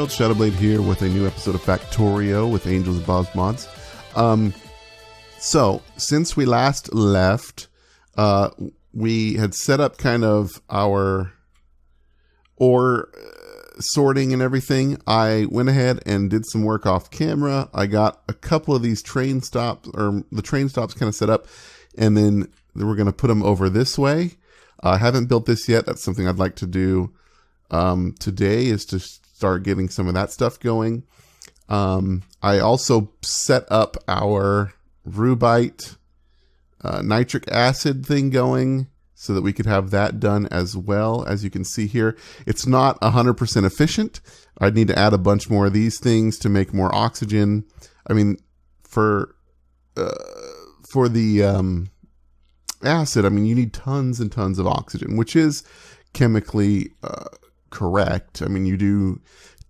Ingot Shadowblade here with a new episode of Factorio with Angels and Bob's Mods. So, since we last left, we had set up kind of our ore sorting and everything. I went ahead and did some work off camera. I got a couple of these train stops, or the train stops kind of set up, and then we're going to put them over this way. I haven't built this yet. That's something I'd like to do today, is to start getting some of that stuff going. I also set up our rubite nitric acid thing going so that we could have that done as well. As you can see here, it's not 100% efficient. I'd need to add a bunch more of these things to make more oxygen. I mean, for the acid, I mean, you need tons and tons of oxygen, which is chemically correct. I mean, you do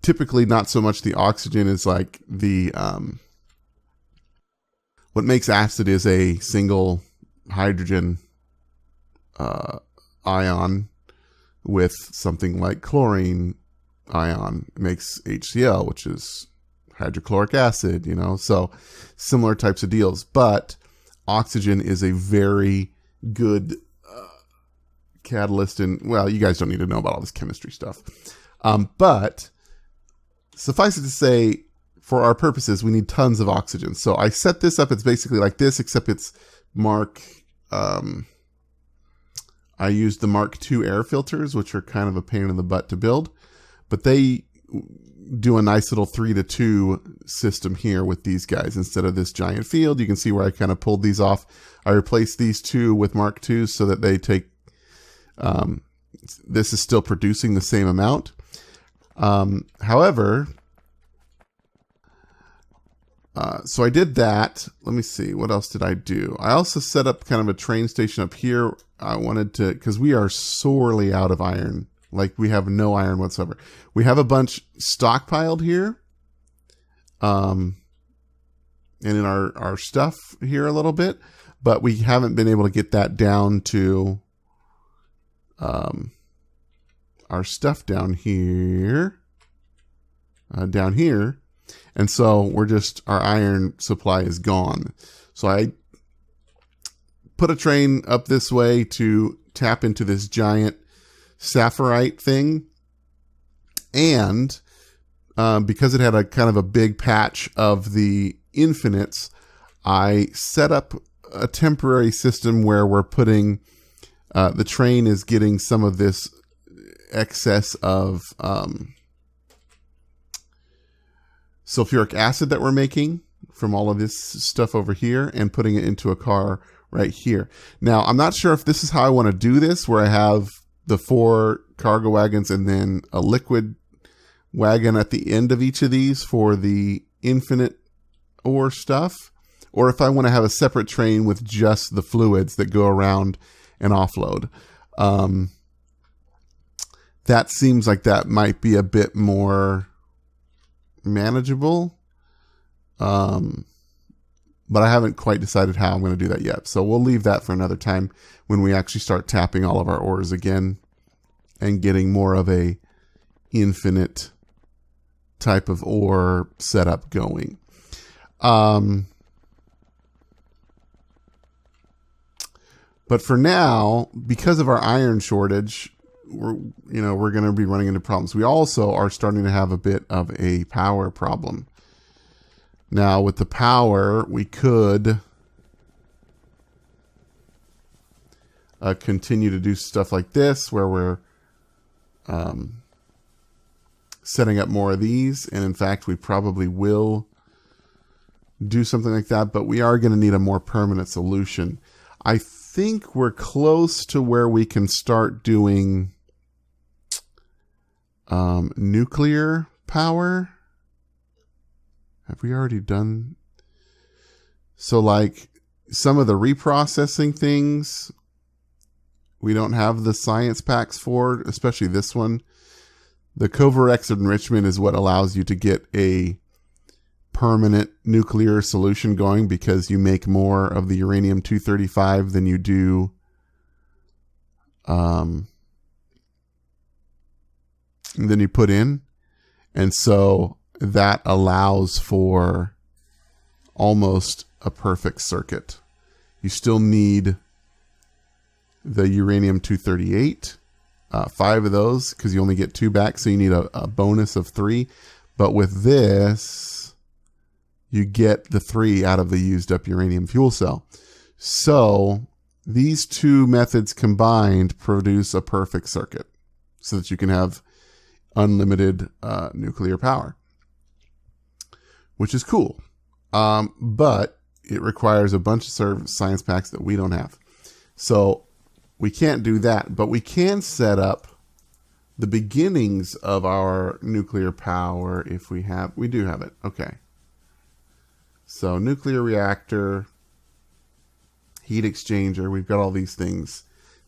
typically not so much the oxygen is like the what makes acid is a single hydrogen ion with something like chlorine ion. It makes HCl, which is hydrochloric acid, you know, so similar types of deals. But oxygen is a very good catalyst, and well, you guys don't need to know about all this chemistry stuff. But suffice it to say, for our purposes, we need tons of oxygen. So I set this up. It's basically like this, except it's I used the Mark II air filters, which are kind of a pain in the butt to build, but they do a nice little 3-to-2 system here with these guys instead of this giant field. You can see where I kind of pulled these off. I replaced these two with Mark IIs so that they take, this is still producing the same amount. However, so I did that. Let me see. What else did I do? I also set up kind of a train station up here. I wanted to, because we are sorely out of iron. Like, we have no iron whatsoever. We have a bunch stockpiled here. And in our stuff here a little bit. But we haven't been able to get that down to our stuff down here. And so our iron supply is gone. So I put a train up this way to tap into this giant sapphirite thing. And because it had a kind of a big patch of the infinites, I set up a temporary system where we're putting, the train is getting some of this excess of sulfuric acid that we're making from all of this stuff over here and putting it into a car right here. Now, I'm not sure if this is how I want to do this, where I have the 4 cargo wagons and then a liquid wagon at the end of each of these for the infinite ore stuff, or if I want to have a separate train with just the fluids that go around and offload. That seems like that might be a bit more manageable, but I haven't quite decided how I'm going to do that yet. So we'll leave that for another time when we actually start tapping all of our ores again and getting more of a infinite type of ore setup going. But for now, because of our iron shortage, we're going to be running into problems. We also are starting to have a bit of a power problem. Now, with the power, we could continue to do stuff like this, where we're setting up more of these. And in fact, we probably will do something like that, but we are going to need a more permanent solution. I think we're close to where we can start doing nuclear power. Have we already done? So like some of the reprocessing things, we don't have the science packs for, especially this one. The Covarex enrichment is what allows you to get a permanent nuclear solution going, because you make more of the uranium-235 than you do than you put in. And so that allows for almost a perfect circuit. You still need the uranium-238, 5 of those, because you only get 2 back, so you need a bonus of 3. But with this, you get the 3 out of the used up uranium fuel cell. So these two methods combined produce a perfect circuit so that you can have unlimited nuclear power, which is cool. But it requires a bunch of science packs that we don't have. So we can't do that, but we can set up the beginnings of our nuclear power if we do have it. Okay. So nuclear reactor, heat exchanger, we've got all these things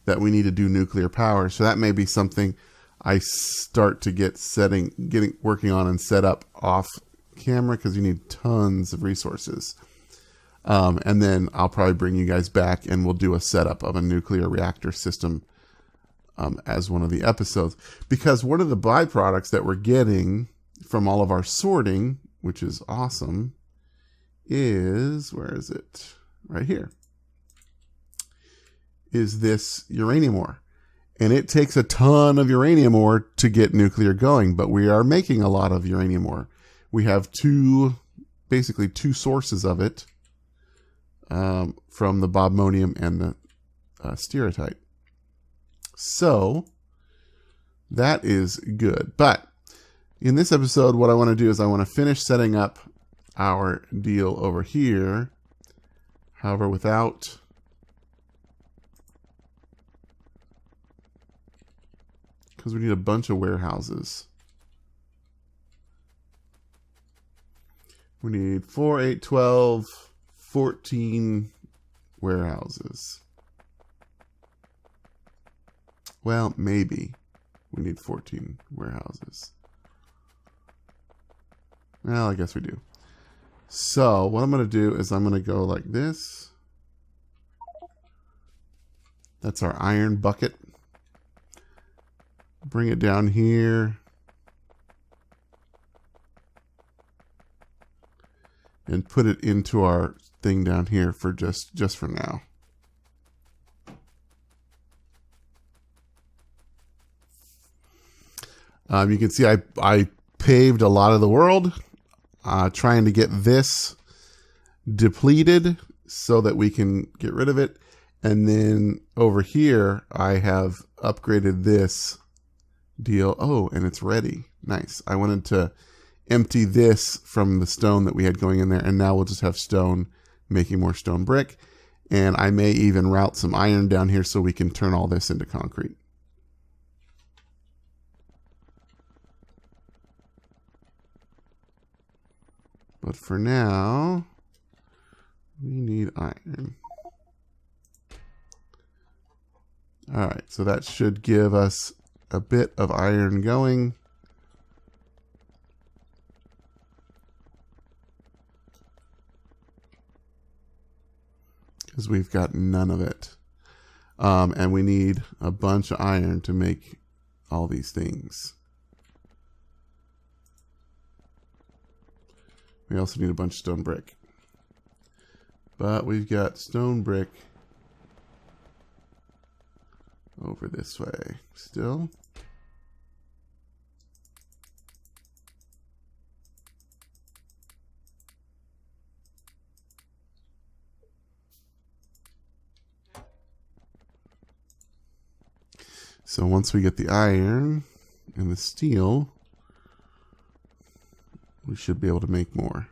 that we need to do nuclear power. So that may be something I start to get working on and set up off camera, because you need tons of resources. And then I'll probably bring you guys back and we'll do a setup of a nuclear reactor system as one of the episodes. Because one of the byproducts that we're getting from all of our sorting, which is awesome, is, where is it? Right here. Is this uranium ore. And it takes a ton of uranium ore to get nuclear going, but we are making a lot of uranium ore. We have basically two sources of it from the bobmonium and the stereotype. So that is good. But in this episode, what I want to do is I want to finish setting up our deal over here. However, without because we need a bunch of warehouses. We need 4, 8, 12, 14 warehouses. Well, maybe we need 14 warehouses. Well, I guess we do. So what I'm going to do is I'm going to go like this. That's our iron bucket. Bring it down here. And put it into our thing down here for just for now. You can see I paved a lot of the world, trying to get this depleted so that we can get rid of it. And then over here, I have upgraded this deal. Oh, and it's ready. Nice. I wanted to empty this from the stone that we had going in there, and now we'll just have stone, making more stone brick. And I may even route some iron down here so we can turn all this into concrete. But for now, we need iron. All right, so that should give us a bit of iron going. Because we've got none of it. And we need a bunch of iron to make all these things. We also need a bunch of stone brick. But we've got stone brick over this way still. So once we get the iron and the steel, we should be able to make more.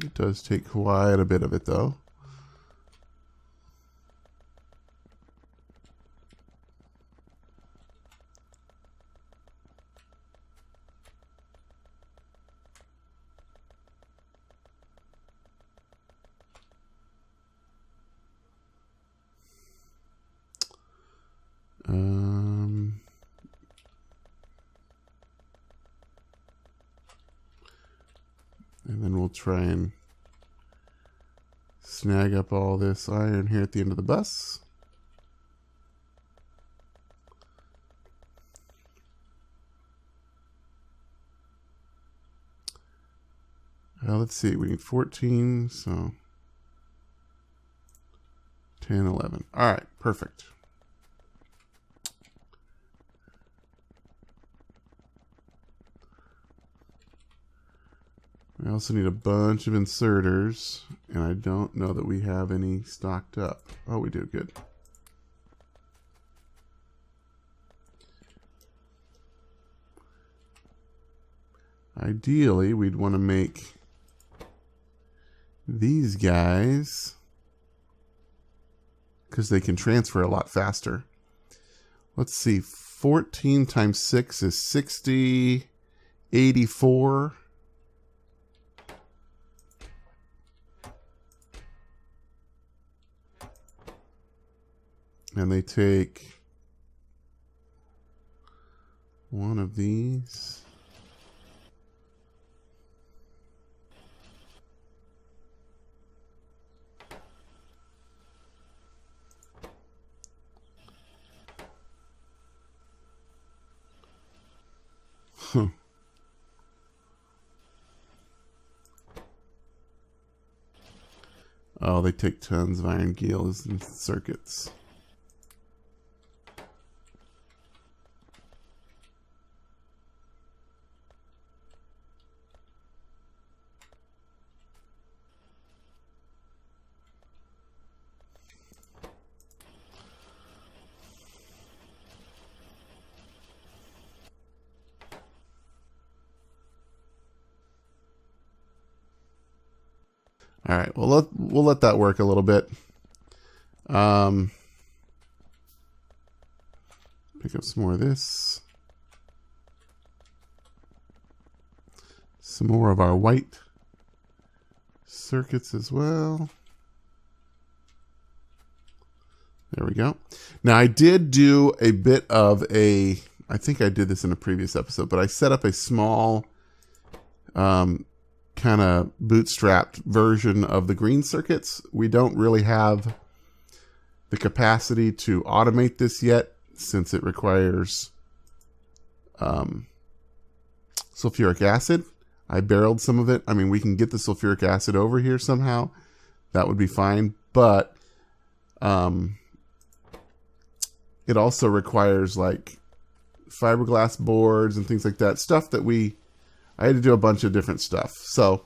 It does take quite a bit of it though. And then we'll try and snag up all this iron here at the end of the bus. let's see. We need 14, so 10, 11. All right, perfect. We also need a bunch of inserters, and I don't know that we have any stocked up. Oh, we do. Good. Ideally, we'd want to make these guys because they can transfer a lot faster. Let's see. 14 times 6 is 60, 84. And they take one of these. Huh. Oh, they take tons of iron gears and circuits. All right, well, we'll let that work a little bit. Pick up some more of this. Some more of our white circuits as well. There we go. Now, I did do a bit of I think I did this in a previous episode, but I set up a small kind of bootstrapped version of the green circuits. We don't really have the capacity to automate this yet, since it requires sulfuric acid. I barreled some of it. I mean, we can get the sulfuric acid over here somehow. That would be fine. But it also requires like fiberglass boards and things like that. Stuff that I had to do a bunch of different stuff. So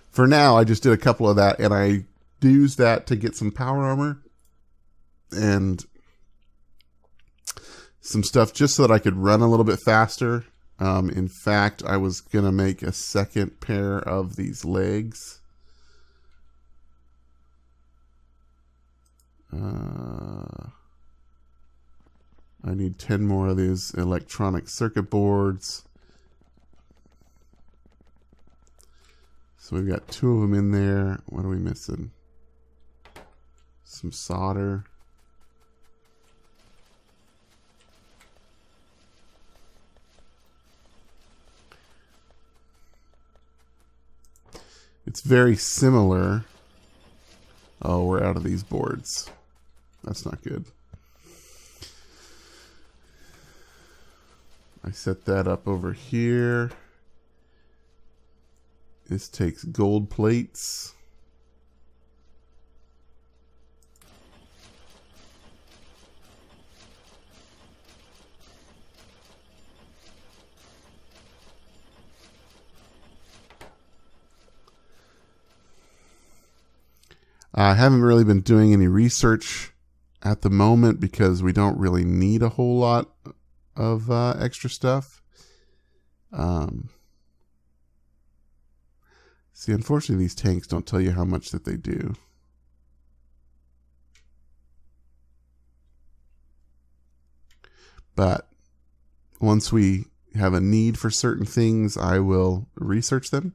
for now, I just did a couple of that, and I used that to get some power armor and some stuff just so that I could run a little bit faster. In fact, I was going to make a second pair of these legs. I need 10 more of these electronic circuit boards. So we've got 2 of them in there. What are we missing? Some solder. It's very similar. Oh, we're out of these boards. That's not good. I set that up over here. This takes gold plates. I haven't really been doing any research at the moment because we don't really need a whole lot of extra stuff. See, unfortunately, these tanks don't tell you how much that they do. But once we have a need for certain things, I will research them.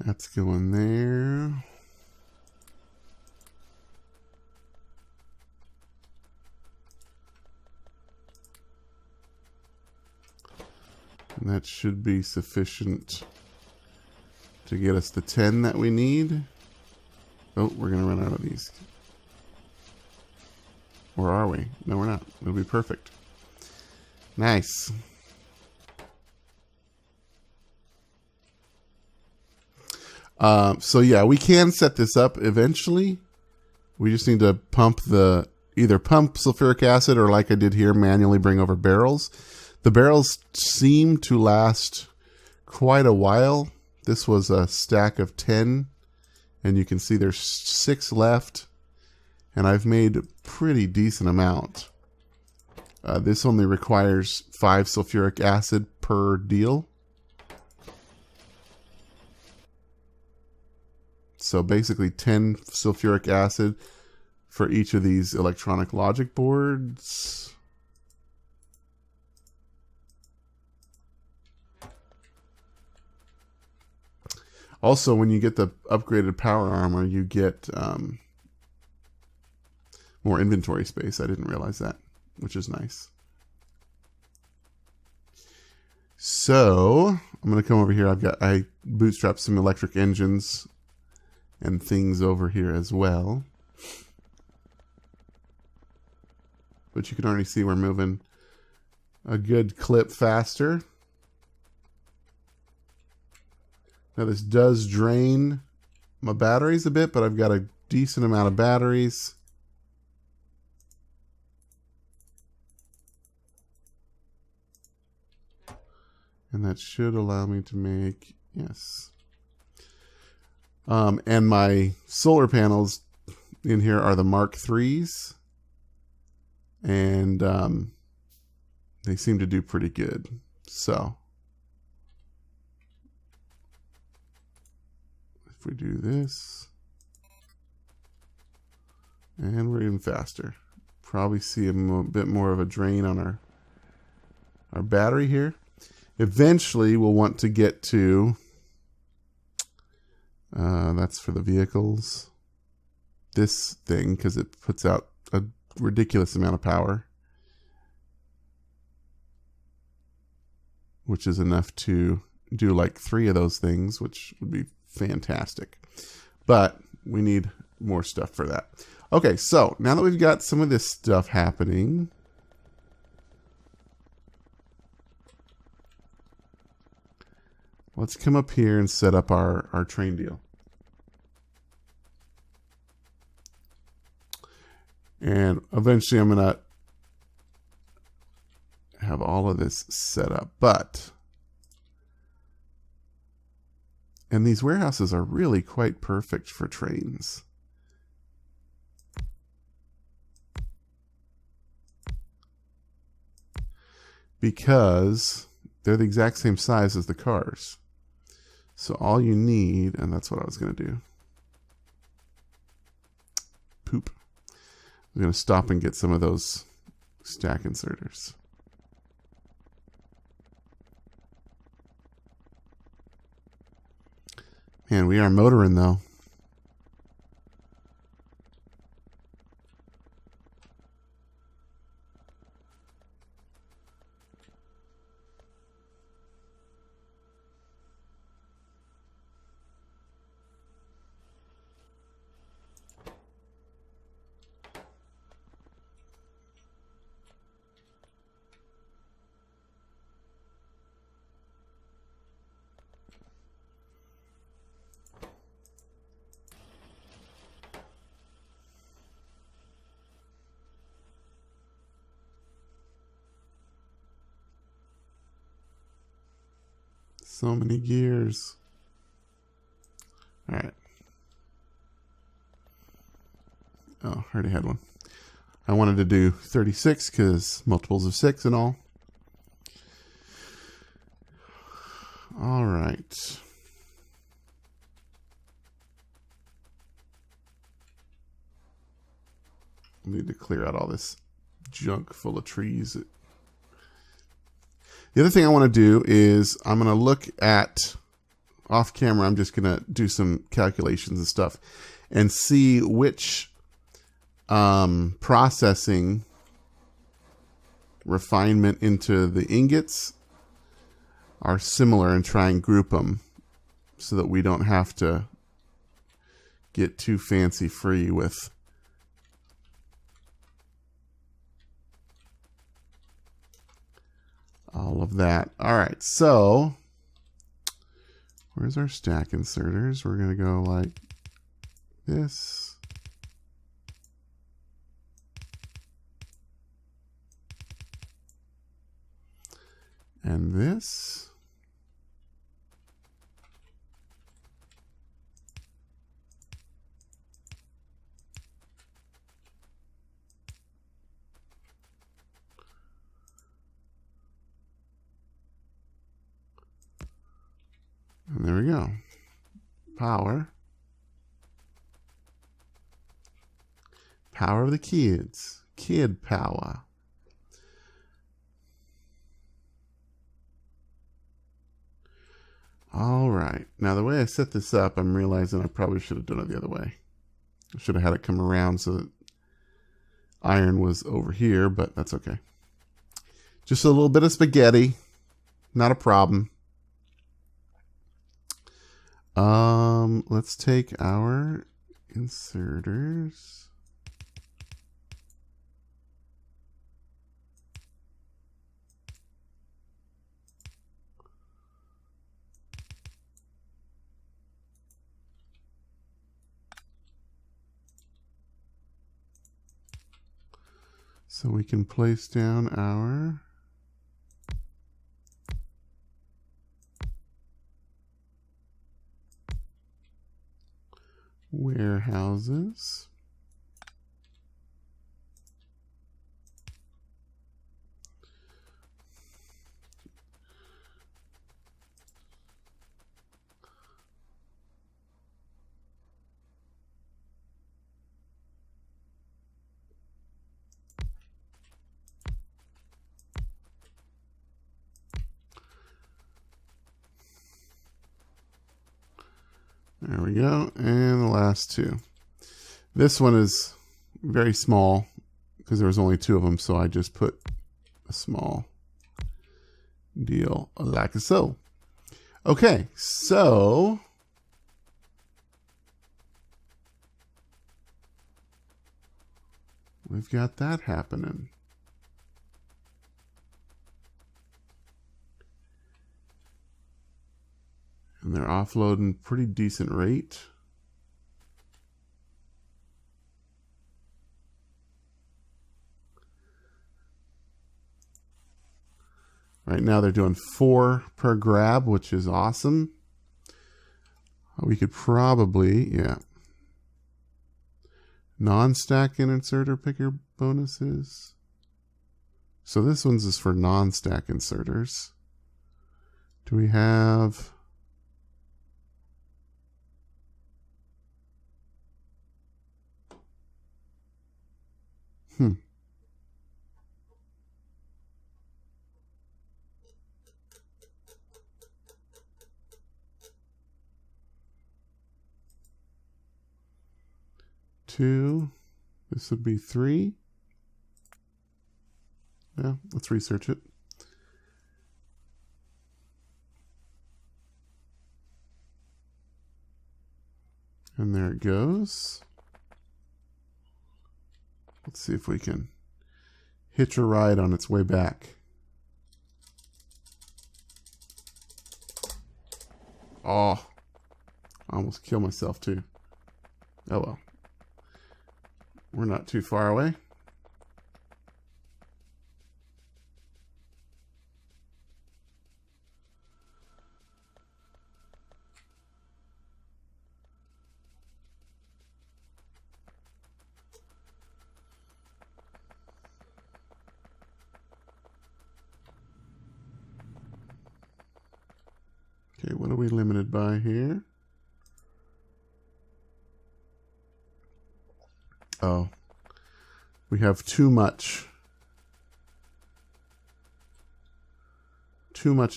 That's going there. And that should be sufficient to get us the 10 that we need. Oh, we're going to run out of these. Or are we? No, we're not. It'll be perfect. Nice. So yeah, we can set this up eventually. We just need to either pump sulfuric acid or, like I did here, manually bring over barrels. The barrels seem to last quite a while. This was a stack of 10, and you can see there's 6 left, and I've made a pretty decent amount. This only requires 5 sulfuric acid per deal. So basically 10 sulfuric acid for each of these electronic logic boards. Also, when you get the upgraded power armor, you get more inventory space. I didn't realize that, which is nice. So I'm going to come over here. I bootstrapped some electric engines and things over here as well. But you can already see we're moving a good clip faster. Now this does drain my batteries a bit, but I've got a decent amount of batteries. And that should allow me to make, yes. And my solar panels in here are the Mark IIIs. And they seem to do pretty good. So if we do this, and we're even faster, probably see a bit more of a drain on our battery here. Eventually we'll want to get to, that's for the vehicles, this thing, because it puts out a ridiculous amount of power, which is enough to do like 3 of those things, which would be fantastic. But we need more stuff for that. Okay, so now that we've got some of this stuff happening, let's come up here and set up our train deal. And eventually I'm going to have all of this set up. And these warehouses are really quite perfect for trains. Because they're the exact same size as the cars. So all you need, and that's what I was going to do. Poop. I'm going to stop and get some of those stack inserters. Man, we are motoring though. So many gears. All right. Oh, I already had one. I wanted to do 36 because multiples of 6 and all. All right. I need to clear out all this junk full of trees. The other thing I want to do is I'm going to look at, off camera, I'm just going to do some calculations and stuff and see which processing refinement into the ingots are similar and try and group them so that we don't have to get too fancy free with all of that. All right, so where's our stack inserters? We're going to go like this. And this. And there we go. Power. Power of the kids. Kid power. All right. Now, the way I set this up, I'm realizing I probably should have done it the other way. I should have had it come around so that iron was over here, but that's okay. Just a little bit of spaghetti. Not a problem. Let's take our inserters. So we can place down our warehouses. There we go. And the last two. This one is very small because there was only two of them, so I just put a small deal like so. Okay, so we've got that happening. And they're offloading pretty decent rate. Right now they're doing 4 per grab, which is awesome. We could probably, yeah. Non-stack and inserter picker bonuses. So this one's is for non-stack inserters. Do we have... Two. This would be 3. Yeah, let's research it. And there it goes. Let's see if we can hitch a ride on its way back. Oh, I almost killed myself too. Oh well. We're not too far away. Okay, what are we limited by here? Oh, we have too much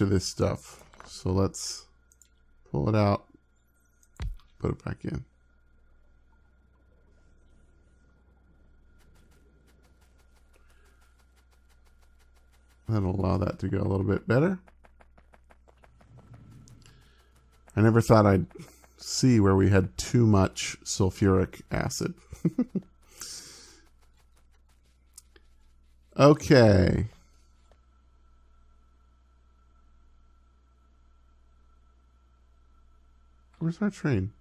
of this stuff. So let's pull it out, put it back in. That'll allow that to go a little bit better. I never thought I'd see where we had too much sulfuric acid. Okay. Where's our train?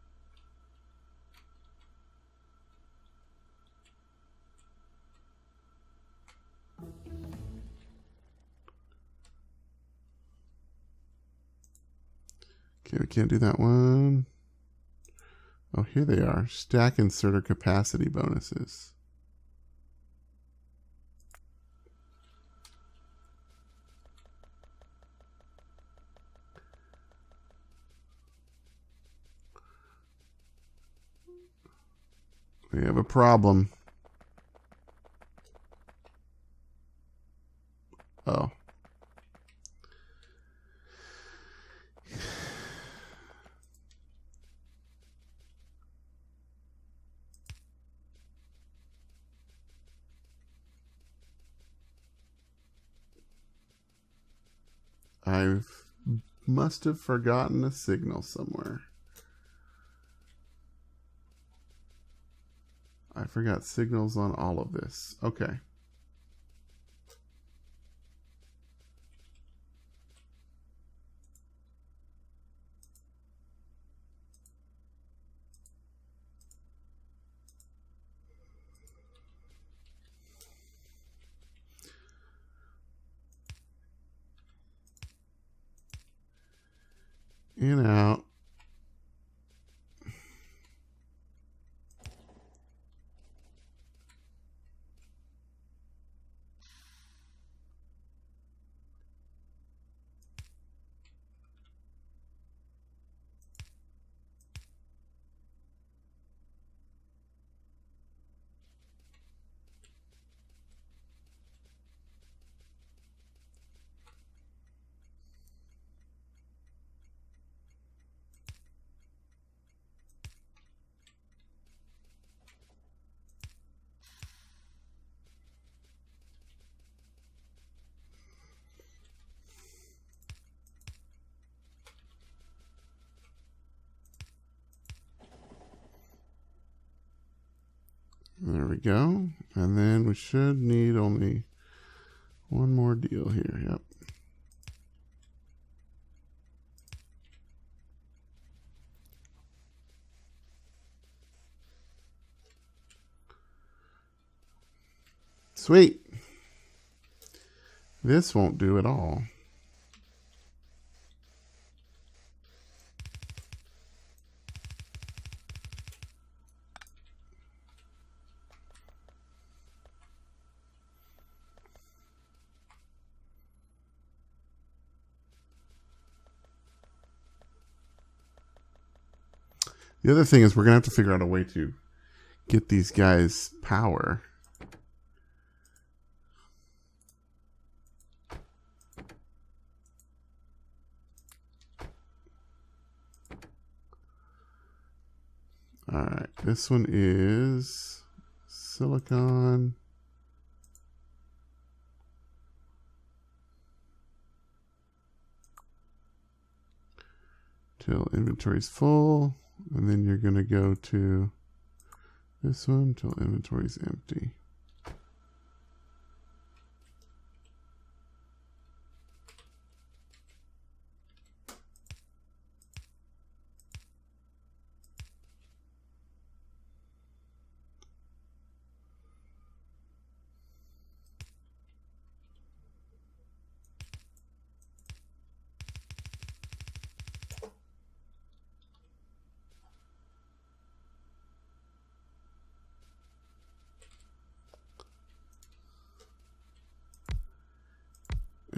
Okay, we can't do that one. Oh, here they are. Stack inserter capacity bonuses. We have a problem. Oh. I must have forgotten a signal somewhere. I forgot signals on all of this. Okay. In, out. There we go. And then we should need only one more deal here. Yep. Sweet. This won't do at all. The other thing is we're going to have to figure out a way to get these guys power. All right, this one is silicon. Till inventory's full. And then you're going to go to this one till inventory's empty.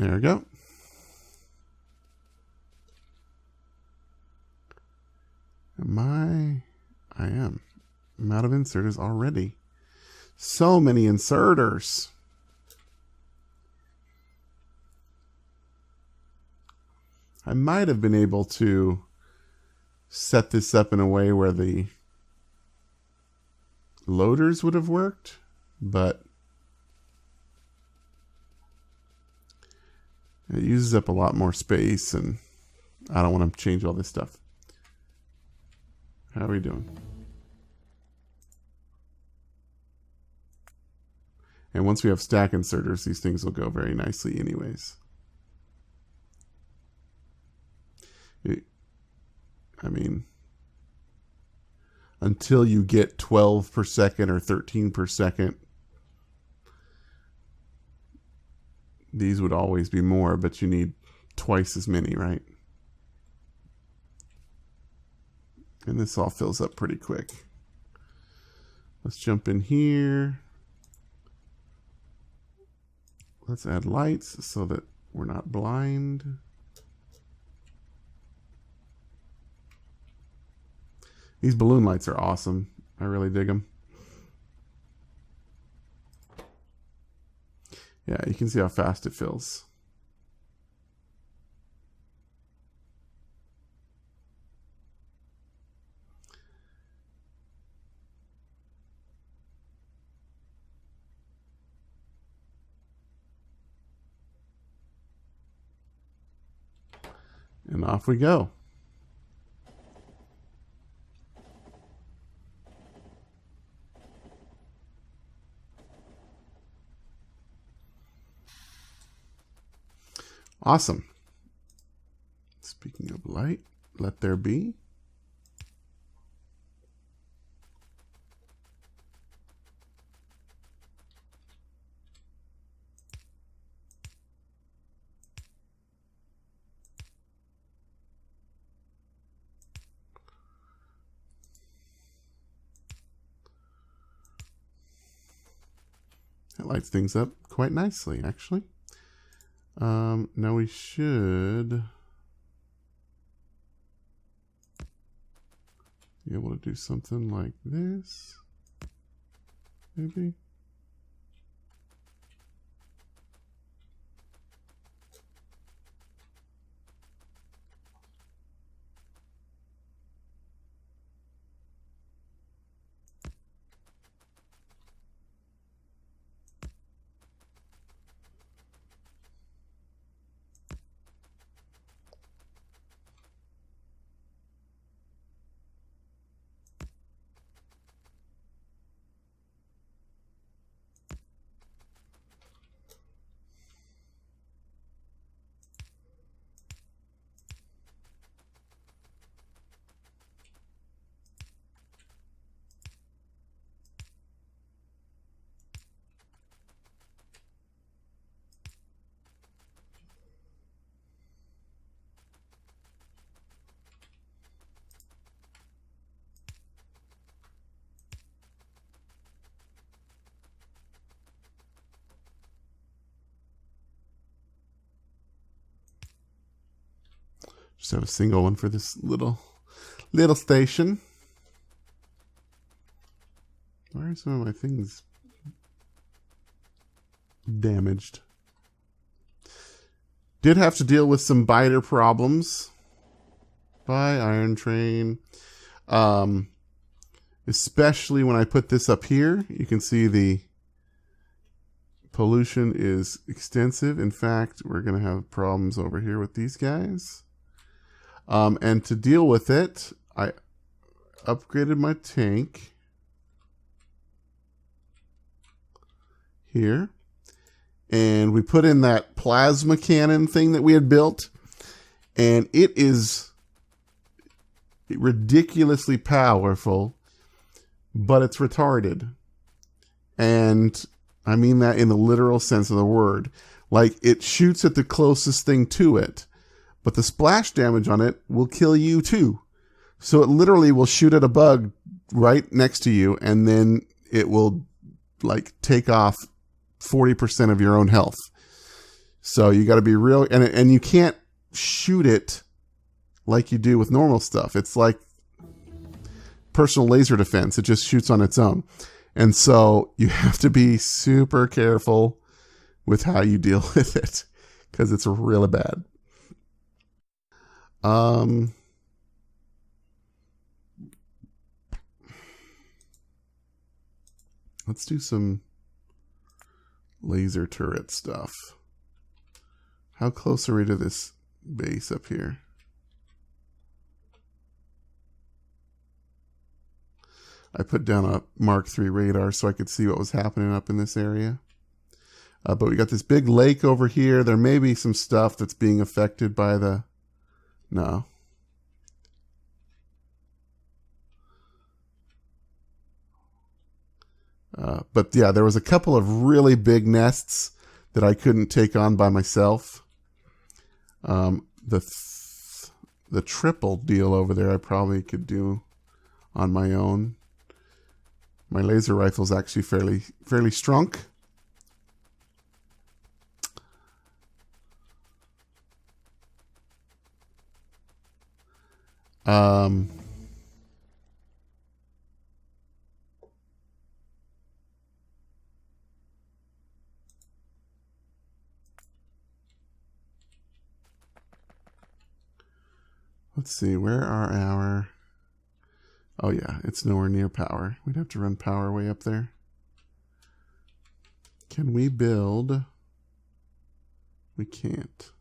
There we go. I am. I'm out of inserters already. So many inserters. I might have been able to set this up in a way where the loaders would have worked, but it uses up a lot more space, and I don't want to change all this stuff. How are we doing? And once we have stack inserters, these things will go very nicely anyways. I mean, until you get 12 per second or 13 per second, these would always be more, but you need twice as many, right? And this all fills up pretty quick. Let's jump in here. Let's add lights so that we're not blind. These balloon lights are awesome. I really dig them. Yeah, you can see how fast it fills. And off we go. Awesome. Speaking of light, let there be. That lights things up quite nicely, actually. Now we should be able to do something like this, maybe. Just have a single one for this little station. Why are some of my things damaged? Did have to deal with some biter problems by Iron Train. Especially when I put this up here, you can see the pollution is extensive. In fact, we're going to have problems over here with these guys. And to deal with it, I upgraded my tank here. And we put in that plasma cannon thing that we had built. And it is ridiculously powerful, but it's retarded. And I mean that in the literal sense of the word. Like, it shoots at the closest thing to it. But the splash damage on it will kill you too. So it literally will shoot at a bug right next to you, and then it will like take off 40% of your own health. So you got to be real, and you can't shoot it like you do with normal stuff. It's like personal laser defense. It just shoots on its own. And so you have to be super careful with how you deal with it, because it's really bad. Let's do some laser turret stuff. How close are we to this base up here? I put down a Mark III radar so I could see what was happening up in this area. But we got this big lake over here. There may be some stuff that's being affected by the... No. But yeah, there was a couple of really big nests that I couldn't take on by myself. The triple deal over there I probably could do on my own. My laser rifle is actually fairly strong. Let's see, where are our... Oh yeah, it's nowhere near power. We'd have to run power way up there. Can we build... We can't.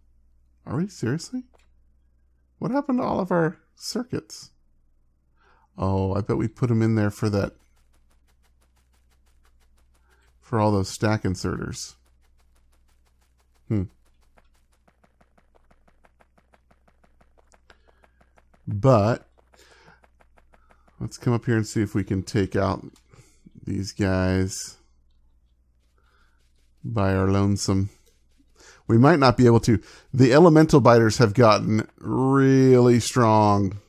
Are we? Seriously? What happened to all of our circuits? Oh, I bet we put them in there for that... For all those stack inserters. But let's come up here and see if we can take out these guys by our lonesome. We might not be able to. The elemental biters have gotten really strong.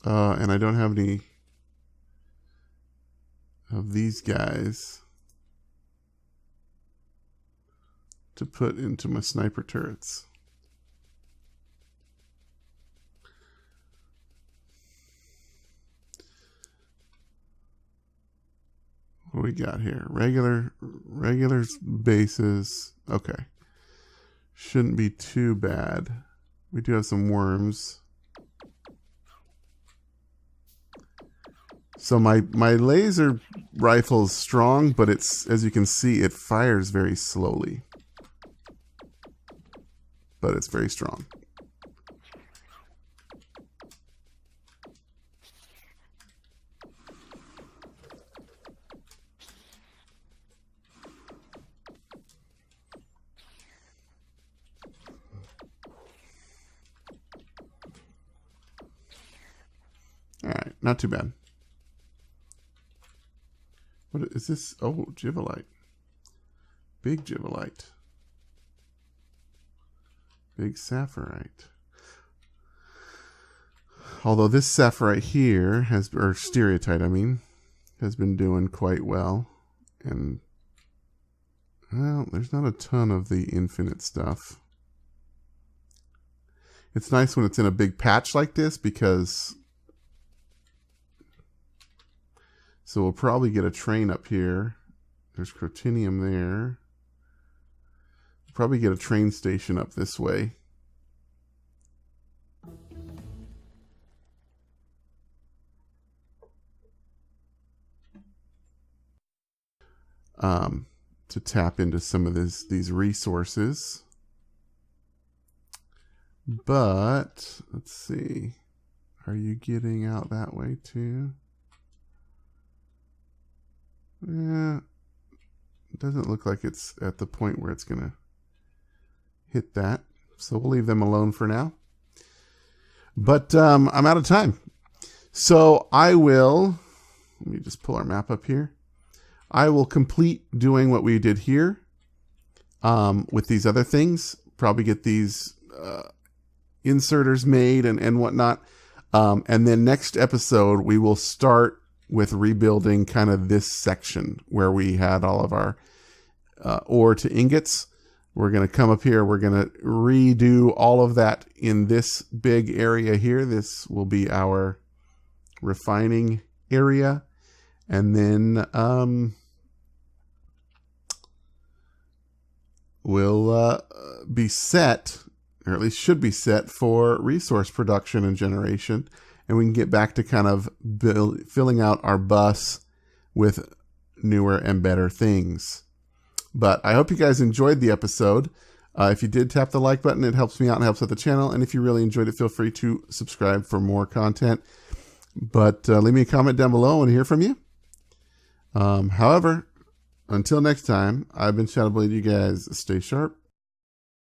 And I don't have any of these guys to put into my sniper turrets. What do we got here? Regular bases. Okay. Shouldn't be too bad. We do have some worms. So my laser rifle is strong, but it's, as you can see, it fires very slowly. But it's very strong. All right, not too bad. What is this? Oh, Givelite. Big Givelite. Big Sapphirite. Although this Sapphirite here has, or Stereotype, I mean, has been doing quite well. And, well, there's not a ton of the infinite stuff. It's nice when it's in a big patch like this because... So we'll probably get a train up here. There's Crotinium there. We'll probably get a train station up this way. To tap into some of these resources. But, let's see. Are you getting out that way too? Yeah, it doesn't look like it's at the point where it's going to hit that. So we'll leave them alone for now. But I'm out of time. So I will, let me just pull our map up here. I will complete doing what we did here with these other things. Probably get these inserters made and whatnot. And then next episode, we will start with rebuilding kind of this section where we had all of our ore to ingots. We're going to come up here. We're going to redo all of that in this big area here. This will be our refining area. And then we'll be set, or at least should be set, for resource production and generation. And we can get back to kind of filling out our bus with newer and better things. But I hope you guys enjoyed the episode. If you did, tap the like button. It helps me out and helps out the channel. And if you really enjoyed it, feel free to subscribe for more content. But leave me a comment down below and hear from you. However, until next time, I've been Shadowblade. You guys stay sharp